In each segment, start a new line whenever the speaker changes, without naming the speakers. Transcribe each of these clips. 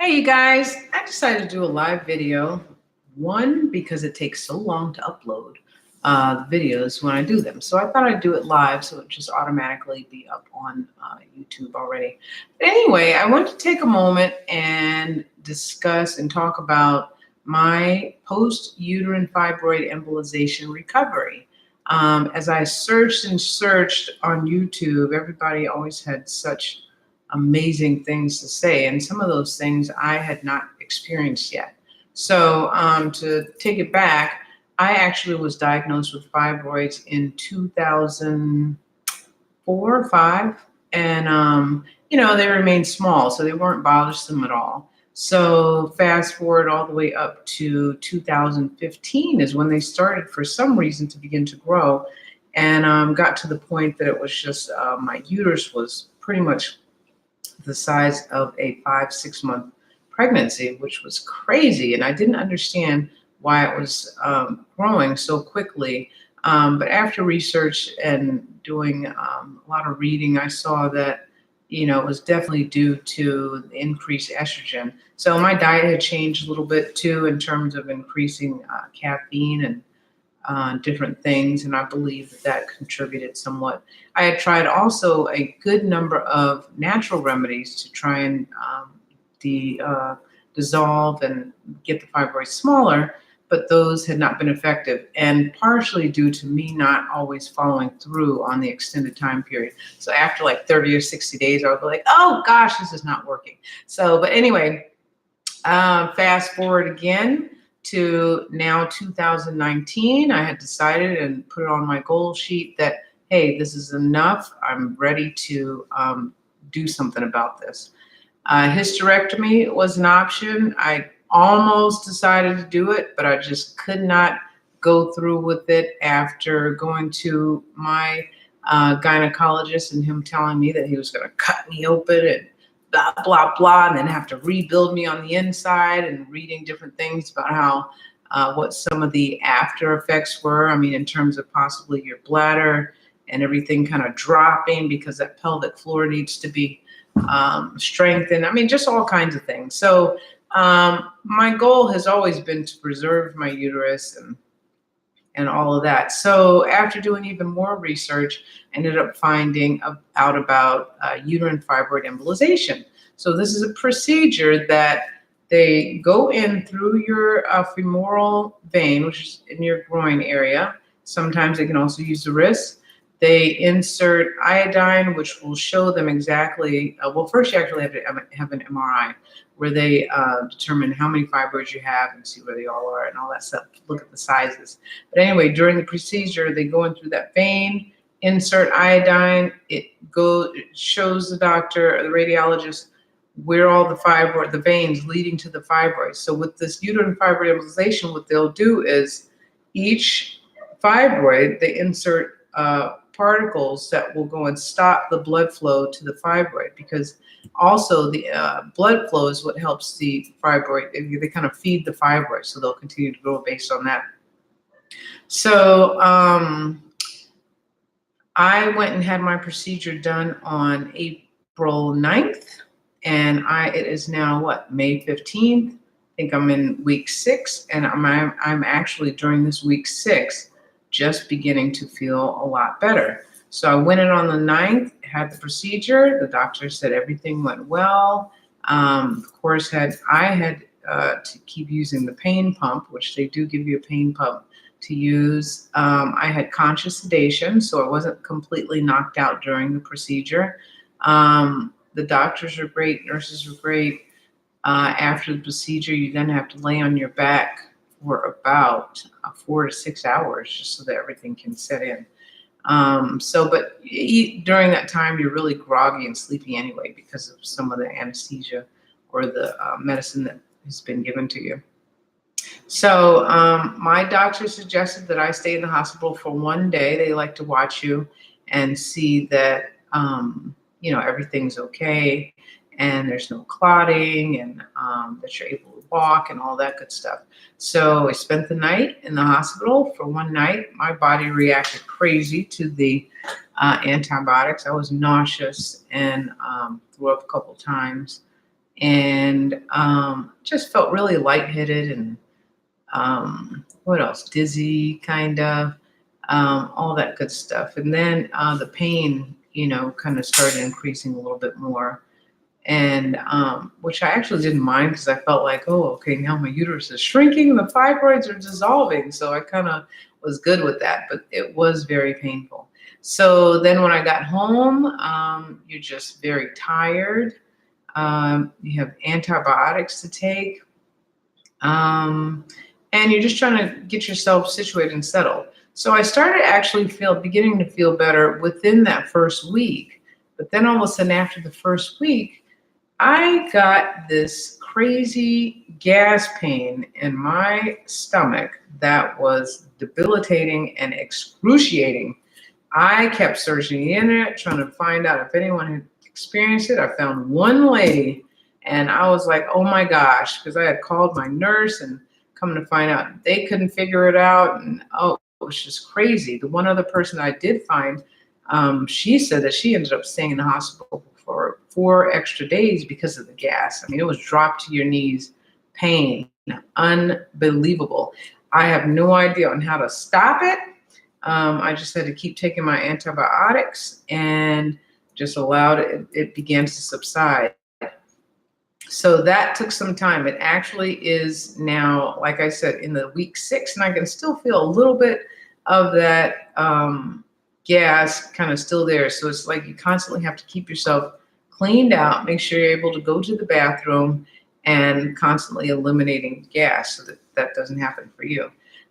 Hey, you guys, I decided to do a live video. One, because it takes so long to upload the videos when I do them. So I thought I'd do it live so it would just automatically be up on YouTube already. But anyway, I want to take a moment and discuss and talk about my post-uterine fibroid embolization recovery. As I searched and searched on YouTube, everybody always had such amazing things to say. And some of those things I had not experienced yet. So to take it back, I actually was diagnosed with fibroids in 2004 or 5. And, they remained small, so they weren't bothersome at all. So fast forward all the way up to 2015 is when they started, for some reason, to begin to grow, and got to the point that it was just my uterus was pretty much the size of a 5-6 month pregnancy, which was crazy. And I didn't understand why it was growing so quickly. But after research and doing a lot of reading, I saw that, it was definitely due to the increased estrogen. So my diet had changed a little bit too, in terms of increasing caffeine and different things, and I believe that contributed somewhat. I had tried also a good number of natural remedies to try and dissolve and get the fibroids smaller, but those had not been effective, and partially due to me not always following through on the extended time period. So after like 30 or 60 days, I would be like, oh gosh, this is not working. So, but anyway, fast forward again to now 2019, I had decided and put it on my goal sheet that, hey, this is enough. I'm ready to do something about this. Hysterectomy was an option. I almost decided to do it, but I just could not go through with it after going to my gynecologist and him telling me that he was going to cut me open and blah, blah, blah, and then have to rebuild me on the inside, and reading different things about how, what some of the after effects were. I mean, in terms of possibly your bladder and everything kind of dropping because that pelvic floor needs to be strengthened. I mean, just all kinds of things. So my goal has always been to preserve my uterus and all of that. So after doing even more research, I ended up finding out about uterine fibroid embolization. So this is a procedure that they go in through your femoral vein, which is in your groin area. Sometimes they can also use the wrist. They insert iodine, which will show them exactly, well, first you actually have to have an MRI where they determine how many fibroids you have and see where they all are and all that stuff, look at the sizes. But anyway, during the procedure, they go in through that vein, insert iodine, it shows the doctor or the radiologist where all the veins leading to the fibroids. So with this uterine fibroid embolization, what they'll do is each fibroid, they insert particles that will go and stop the blood flow to the fibroid, because also the blood flow is what helps the fibroid. They kind of feed the fibroid, so they'll continue to grow based on that. So I went and had my procedure done on April 9th, and it is now May 15th. I think I'm in week 6, and I'm actually during this week 6 just beginning to feel a lot better. So I went in on the 9th, had the procedure. The doctor said everything went well. Of course, I had to keep using the pain pump, which they do give you a pain pump to use. I had conscious sedation, so I wasn't completely knocked out during the procedure. The doctors are great, nurses are great. After the procedure, you then have to lay on your back for about 4 to 6 hours just so that everything can set in. But during that time, you're really groggy and sleepy anyway because of some of the anesthesia or the medicine that has been given to you. So my doctor suggested that I stay in the hospital for 1 day. They like to watch you and see that, everything's okay and there's no clotting, and that you're able to walk and all that good stuff. So I spent the night in the hospital for 1 night. My body reacted crazy to the antibiotics. I was nauseous and threw up a couple times. and just felt really lightheaded and what else? Dizzy, kind of, all that good stuff. And then the pain, kind of started increasing a little bit more. And which I actually didn't mind because I felt like, oh, okay, now my uterus is shrinking and the fibroids are dissolving. So I kind of was good with that, but it was very painful. So then when I got home, you're just very tired. You have antibiotics to take. And you're just trying to get yourself situated and settled. So I started actually beginning to feel better within that first week. But then all of a sudden after the first week, I got this crazy gas pain in my stomach that was debilitating and excruciating. I kept searching the internet, trying to find out if anyone had experienced it. I found one lady, and I was like, oh my gosh, because I had called my nurse, and come to find out they couldn't figure it out. And oh, it was just crazy. The one other person I did find, she said that she ended up staying in the hospital for 4 extra days because of the gas. I mean, it was drop to your knees pain, unbelievable. I have no idea on how to stop it. I just had to keep taking my antibiotics and just allowed it began to subside. So that took some time. It actually is now, like I said, in the week 6, and I can still feel a little bit of that gas kind of still there. So it's like you constantly have to keep yourself cleaned out, make sure you're able to go to the bathroom, and constantly eliminating gas so that that doesn't happen for you.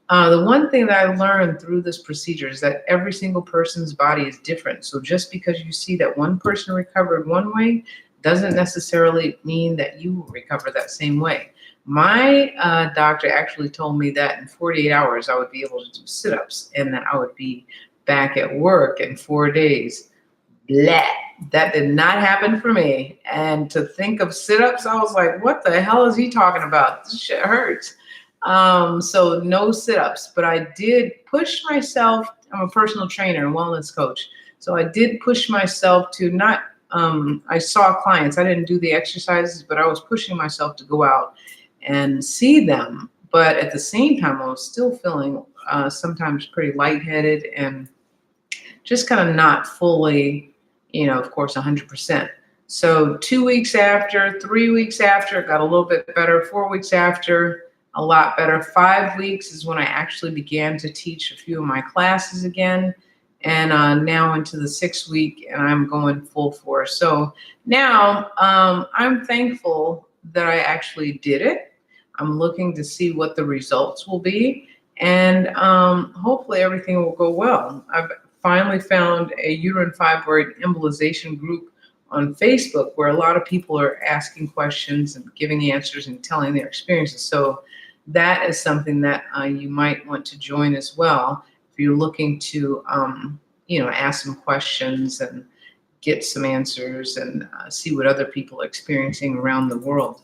The one thing that I learned through this procedure is that every single person's body is different. So just because you see that one person recovered one way doesn't necessarily mean that you will recover that same way. My doctor actually told me that in 48 hours I would be able to do sit-ups and that I would be back at work in 4 days. Blah. That did not happen for me. And to think of sit-ups, I was like, what the hell is he talking about? This shit hurts. So no sit-ups, but I did push myself. I'm a personal trainer and wellness coach. So I did push myself to not, I saw clients. I didn't do the exercises, but I was pushing myself to go out and see them. But at the same time, I was still feeling sometimes pretty lightheaded and just kind of not fully, of course, 100%. So 2 weeks after, 3 weeks after, it got a little bit better. 4 weeks after, a lot better. 5 weeks is when I actually began to teach a few of my classes again. And now into the 6th week, and I'm going full force. So now I'm thankful that I actually did it. I'm looking to see what the results will be. And hopefully everything will go well. I've finally found a uterine fibroid embolization group on Facebook where a lot of people are asking questions and giving answers and telling their experiences. So that is something that you might want to join as well if you're looking to, ask some questions and get some answers and see what other people are experiencing around the world.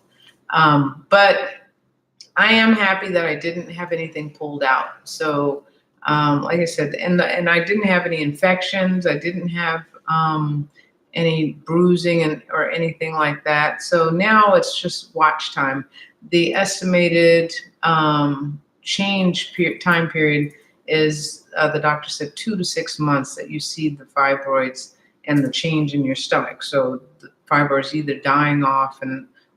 But I am happy that I didn't have anything pulled out. So, like I said, and I didn't have any infections. I didn't have any bruising or anything like that. So now it's just watch time. The estimated time period is, the doctor said, 2 to 6 months that you see the fibroids and the change in your stomach. So the fibroids either dying off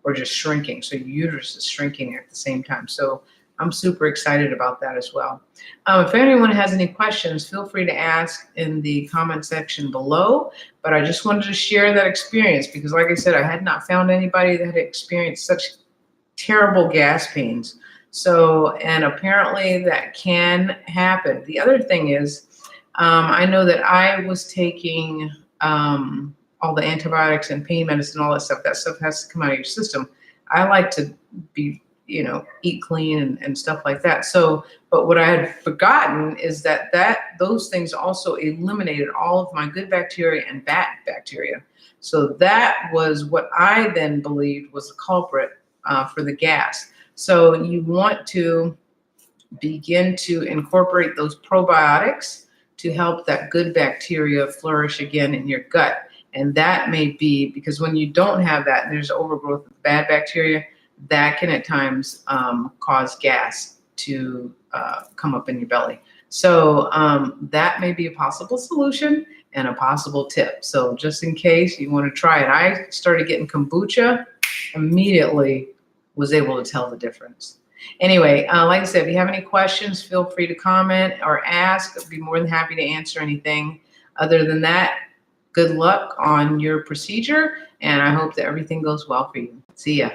or just shrinking. So your uterus is shrinking at the same time. So I'm super excited about that as well. If anyone has any questions, feel free to ask in the comment section below. But I just wanted to share that experience because, like I said, I had not found anybody that had experienced such terrible gas pains. So, and apparently that can happen. The other thing is, I know that I was taking all the antibiotics and pain medicine, all that stuff. That stuff has to come out of your system. I like to be, eat clean and stuff like that. So, but what I had forgotten is that those things also eliminated all of my good bacteria and bad bacteria. So that was what I then believed was the culprit for the gas. So you want to begin to incorporate those probiotics to help that good bacteria flourish again in your gut. And that may be because when you don't have that, there's overgrowth of bad bacteria that can at times cause gas to come up in your belly. So that may be a possible solution and a possible tip. So just in case you want to try it, I started getting kombucha, immediately was able to tell the difference. Anyway, like I said, if you have any questions, feel free to comment or ask. I'd be more than happy to answer anything. Other than that, good luck on your procedure, and I hope that everything goes well for you. See ya.